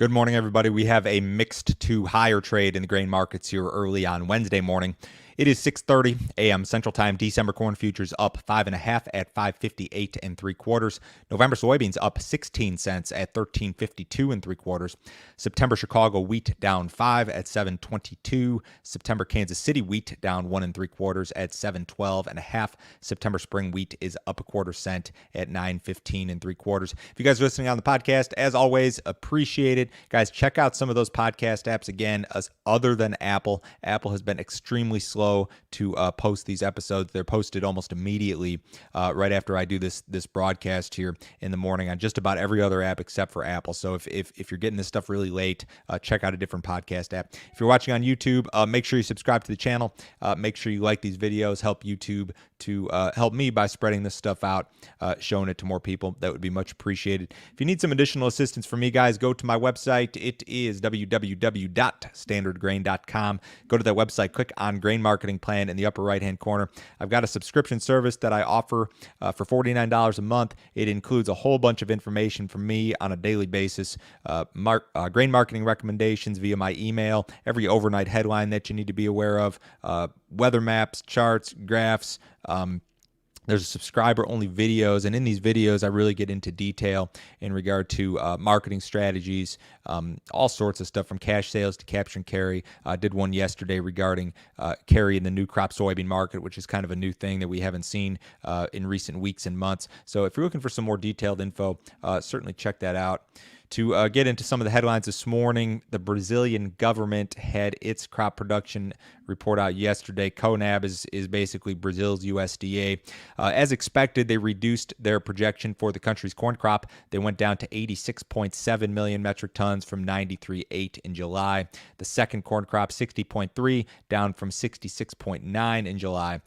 Good morning, everybody. We have a mixed to higher trade in the grain markets here early on Wednesday morning. It is 6:30 a.m. Central Time. December corn futures up 5.5 at 5.58 3/4. November soybeans up 16 cents at 13.52 3/4. September Chicago wheat down 5 at 7.22. September Kansas City wheat down 1 3/4 at 7.12.5. September spring wheat is up a quarter cent at 9.15 3/4. If you guys are listening on the podcast, as always, appreciate it. Guys, check out some of those podcast apps again, other than Apple. Apple has been extremely slow to post these episodes. They're posted almost immediately right after I do this broadcast here in the morning on just about every other app except for Apple. So if you're getting this stuff really late, check out a different podcast app. If you're watching on YouTube, make sure you subscribe to the channel. Make sure you like these videos. Help YouTube to help me by spreading this stuff out, showing it to more people. That would be much appreciated. If you need some additional assistance from me, guys, go to my website. It is www.standardgrain.com. Go to that website, click on Grain Marketing Plan in the upper right-hand corner. I've got a subscription service that I offer for $49 a month. It includes a whole bunch of information from me on a daily basis, grain marketing recommendations via my email, every overnight headline that you need to be aware of, weather maps, charts, graphs. There's subscriber-only videos, and in these videos, I really get into detail in regard to marketing strategies, all sorts of stuff from cash sales to capture and carry. I did one yesterday regarding carry in the new crop soybean market, which is kind of a new thing that we haven't seen in recent weeks and months. So if you're looking for some more detailed info, certainly check that out. To get into some of the headlines this morning, the Brazilian government had its crop production report out yesterday. CONAB is basically Brazil's USDA. As expected, they reduced their projection for the country's corn crop. They went down to 86.7 million metric tons from 93.8 in July. The second corn crop, 60.3, down from 66.9 in July.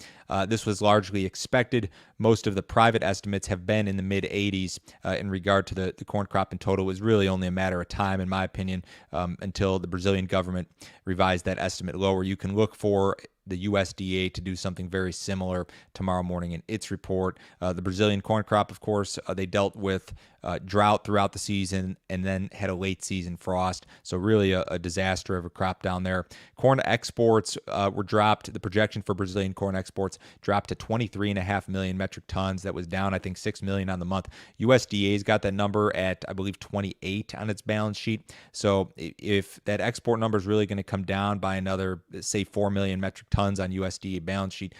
This was largely expected. Most of the private estimates have been in the mid-80s in regard to the corn crop in total. It was really only a matter of time, in my opinion, until the Brazilian government revised that estimate lower. You can look for the USDA to do something very similar tomorrow morning in its report. The Brazilian corn crop, of course, they dealt with drought throughout the season and then had a late season frost. So really a disaster of a crop down there. Corn exports were dropped. The projection for Brazilian corn exports dropped to 23.5 million metric tons. That was down, I think, 6 million on the month. USDA's got that number at, I believe, 28 on its balance sheet. So if that export number is really going to come down by another, say, 4 million metric tons on USDA balance sheet,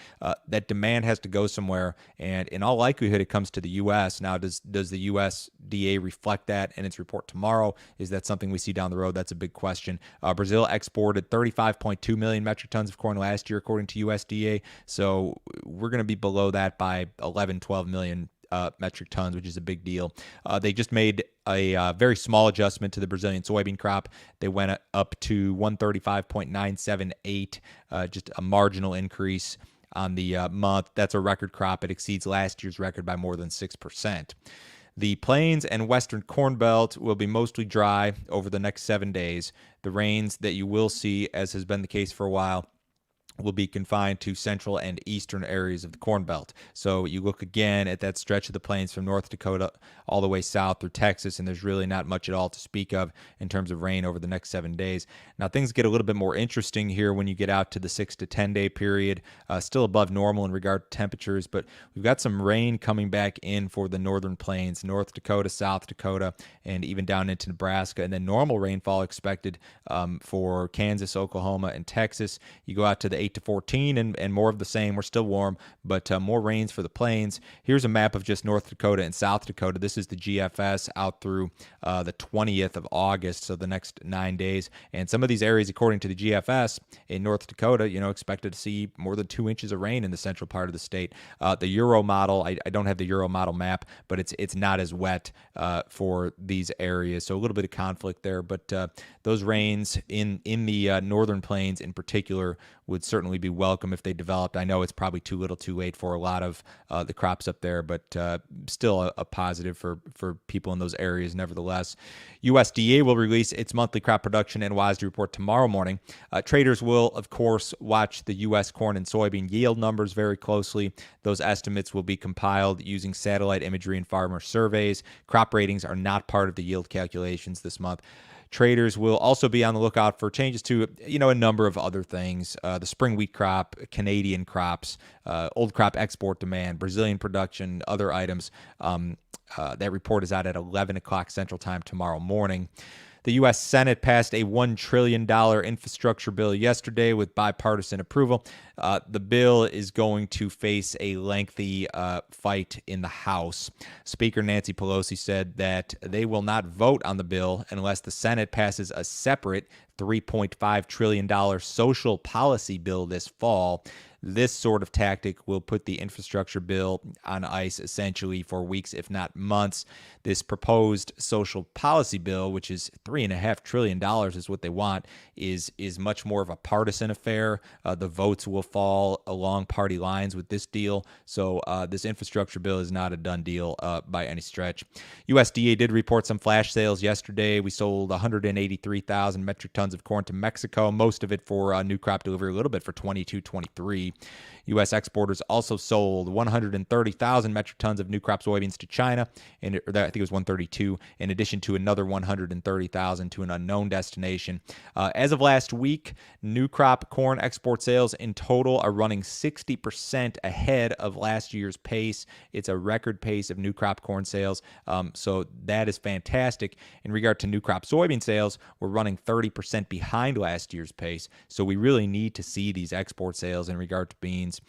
that demand has to go somewhere, and in all likelihood it comes to the U.S. Now, does the USDA reflect that in its report tomorrow? Is that something we see down the road? That's a big question. Brazil exported 35.2 million metric tons of corn last year, according to USDA, so we're going to be below that by 12 million metric tons, which is a big deal. They just made a very small adjustment to the Brazilian soybean crop. They went up to 135.978, just a marginal increase on the month. That's a record crop. It exceeds last year's record by more than 6%. The Plains and Western Corn Belt will be mostly dry over the next 7 days. The rains that you will see, as has been the case for a while, will be confined to central and eastern areas of the Corn Belt. So you look again at that stretch of the plains from North Dakota all the way south through Texas, and there's really not much at all to speak of in terms of rain over the next 7 days. Now, things get a little bit more interesting here when you get out to the 6 to 10 day period, still above normal in regard to temperatures, but we've got some rain coming back in for the northern plains, North Dakota, South Dakota, and even down into Nebraska, and then normal rainfall expected for Kansas, Oklahoma, and Texas. You go out to the 8 to 14 and more of the same. We're still warm, but more rains for the plains. Here's a map of just North Dakota and South Dakota. This is the GFS out through the 20th of August, so the next 9 days. And some of these areas, according to the GFS in North Dakota, expected to see more than 2 inches of rain in the central part of the state. The Euro model, I don't have the Euro model map, but it's not as wet for these areas. So a little bit of conflict there, but those rains in the northern plains in particular would certainly be welcome if they developed. I know it's probably too little too late for a lot of the crops up there, but still a positive for people in those areas nevertheless. USDA will release its monthly crop production and WASDE report tomorrow morning. Traders will, of course, watch the U.S. corn and soybean yield numbers very closely. Those estimates will be compiled using satellite imagery and farmer surveys. Crop ratings are not part of the yield calculations this month. Traders will also be on the lookout for changes to, a number of other things. The spring wheat crop, Canadian crops, old crop export demand, Brazilian production, other items. That report is out at 11 o'clock Central Time tomorrow morning. The U.S. Senate passed a $1 trillion infrastructure bill yesterday with bipartisan approval. The bill is going to face a lengthy fight in the House. Speaker Nancy Pelosi said that they will not vote on the bill unless the Senate passes a separate $3.5 trillion social policy bill this fall. This sort of tactic will put the infrastructure bill on ice essentially for weeks, if not months. This proposed social policy bill, which is $3.5 trillion is what they want, is much more of a partisan affair. The votes will fall along party lines with this deal. So this infrastructure bill is not a done deal by any stretch. USDA did report some flash sales yesterday. We sold 183,000 metric tons of corn to Mexico, most of it for new crop delivery, a little bit for 22-23. U.S. exporters also sold 130,000 metric tons of new crop soybeans to China, and I think it was 132, in addition to another 130,000 to an unknown destination. As of last week, new crop corn export sales in total are running 60% ahead of last year's pace. It's a record pace of new crop corn sales, so that is fantastic. In regard to new crop soybean sales, we're running 30% behind last year's pace, so we really need to see these export sales in regard to beans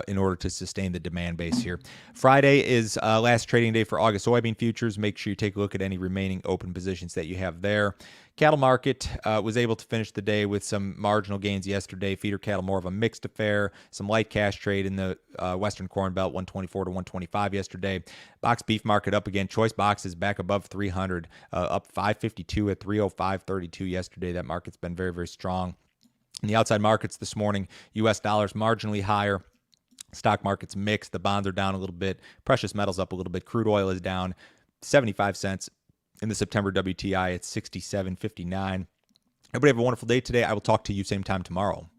in order to sustain the demand base here. Friday is last trading day for August soybean futures. Make sure you take a look at any remaining open positions that you have there. Cattle market was able to finish the day with some marginal gains yesterday. Feeder cattle more of a mixed affair. Some light cash trade in the Western Corn Belt, 124 to 125 yesterday. Box beef market up again. Choice boxes back above 300, up 552 at 305.32 yesterday. That market's been very, very strong. In the outside markets this morning, U.S. dollars marginally higher. Stock market's mixed. The bonds are down a little bit. Precious metals up a little bit. Crude oil is down 75 cents. In the September WTI, it's 67.59. Everybody have a wonderful day today. I will talk to you same time tomorrow.